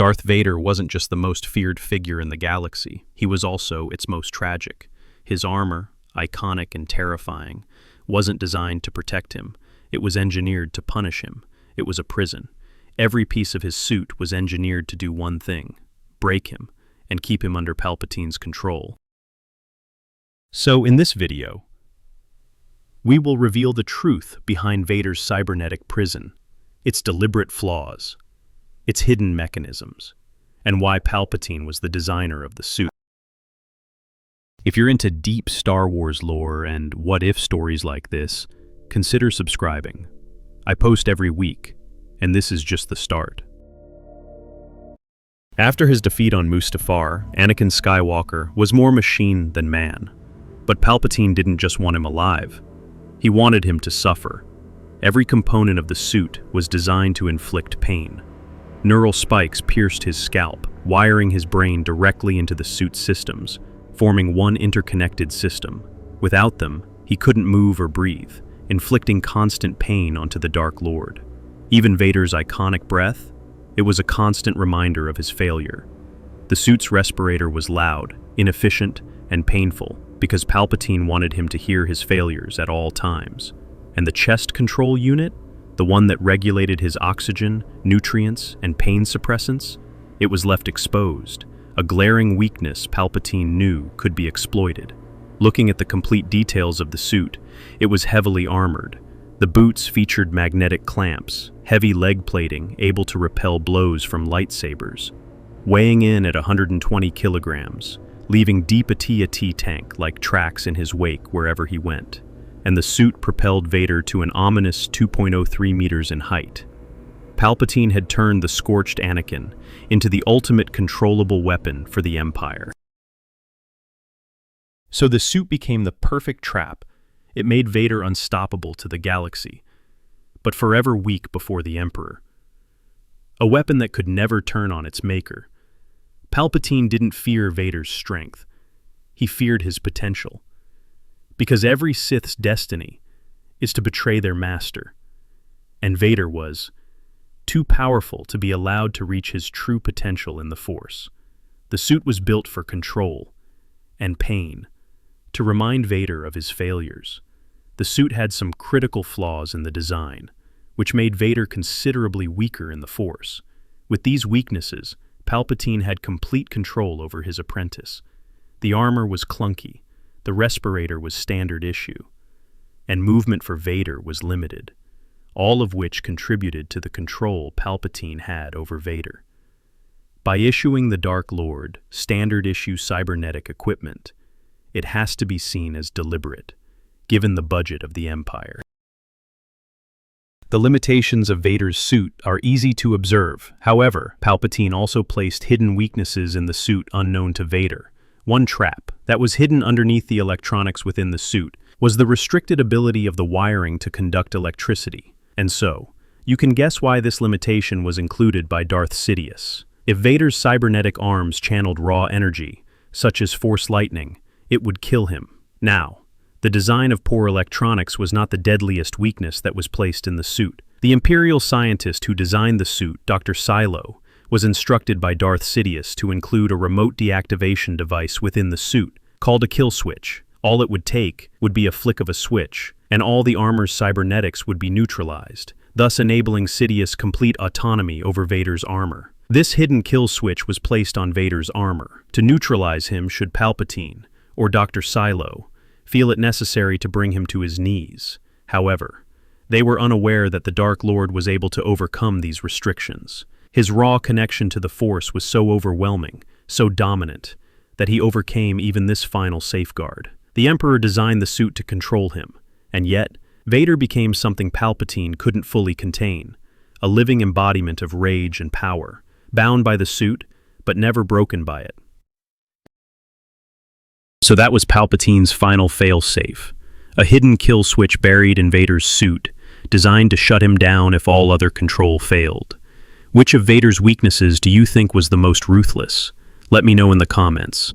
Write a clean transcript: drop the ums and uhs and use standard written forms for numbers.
Darth Vader wasn't just the most feared figure in the galaxy, he was also its most tragic. His armor, iconic and terrifying, wasn't designed to protect him. It was engineered to punish him. It was a prison. Every piece of his suit was engineered to do one thing: break him and keep him under Palpatine's control. So in this video, we will reveal the truth behind Vader's cybernetic prison, its deliberate flaws, its hidden mechanisms, and why Palpatine was the designer of the suit. If you're into deep Star Wars lore and what-if stories like this, consider subscribing. I post every week, and this is just the start. After his defeat on Mustafar, Anakin Skywalker was more machine than man. But Palpatine didn't just want him alive. He wanted him to suffer. Every component of the suit was designed to inflict pain. Neural spikes pierced his scalp, wiring his brain directly into the suit's systems, forming one interconnected system. Without them, he couldn't move or breathe, inflicting constant pain onto the Dark Lord. Even Vader's iconic breath, it was a constant reminder of his failure. The suit's respirator was loud, inefficient, and painful because Palpatine wanted him to hear his failures at all times. And the chest control unit, the one that regulated his oxygen, nutrients, and pain suppressants, it was left exposed, a glaring weakness Palpatine knew could be exploited. Looking at the complete details of the suit, it was heavily armored. The boots featured magnetic clamps, heavy leg plating able to repel blows from lightsabers, weighing in at 120 kilograms, leaving deep AT-AT tank-like tracks in his wake wherever he went. And the suit propelled Vader to an ominous 2.03 meters in height. Palpatine had turned the scorched Anakin into the ultimate controllable weapon for the Empire. So the suit became the perfect trap. It made Vader unstoppable to the galaxy, but forever weak before the Emperor. A weapon that could never turn on its maker. Palpatine didn't fear Vader's strength. He feared his potential. Because every Sith's destiny is to betray their master, and Vader was too powerful to be allowed to reach his true potential in the Force. The suit was built for control and pain, to remind Vader of his failures. The suit had some critical flaws in the design, which made Vader considerably weaker in the Force. With these weaknesses, Palpatine had complete control over his apprentice. The armor was clunky, the respirator was standard issue, and movement for Vader was limited, all of which contributed to the control Palpatine had over Vader. By issuing the Dark Lord standard issue cybernetic equipment, it has to be seen as deliberate, given the budget of the Empire. The limitations of Vader's suit are easy to observe. However, Palpatine also placed hidden weaknesses in the suit unknown to Vader. One trap that was hidden underneath the electronics within the suit was the restricted ability of the wiring to conduct electricity. And so, you can guess why this limitation was included by Darth Sidious. If Vader's cybernetic arms channeled raw energy, such as Force lightning, it would kill him. Now, the design of poor electronics was not the deadliest weakness that was placed in the suit. The Imperial scientist who designed the suit, Dr. Silo, was instructed by Darth Sidious to include a remote deactivation device within the suit, called a kill switch. All it would take would be a flick of a switch, and all the armor's cybernetics would be neutralized, thus enabling Sidious complete autonomy over Vader's armor. This hidden kill switch was placed on Vader's armor to neutralize him should Palpatine, or Dr. Silo, feel it necessary to bring him to his knees. However, they were unaware that the Dark Lord was able to overcome these restrictions. His raw connection to the Force was so overwhelming, so dominant, that he overcame even this final safeguard. The Emperor designed the suit to control him, and yet, Vader became something Palpatine couldn't fully contain, a living embodiment of rage and power, bound by the suit, but never broken by it. So that was Palpatine's final fail-safe, a hidden kill switch buried in Vader's suit, designed to shut him down if all other control failed. Which of Vader's weaknesses do you think was the most ruthless? Let me know in the comments.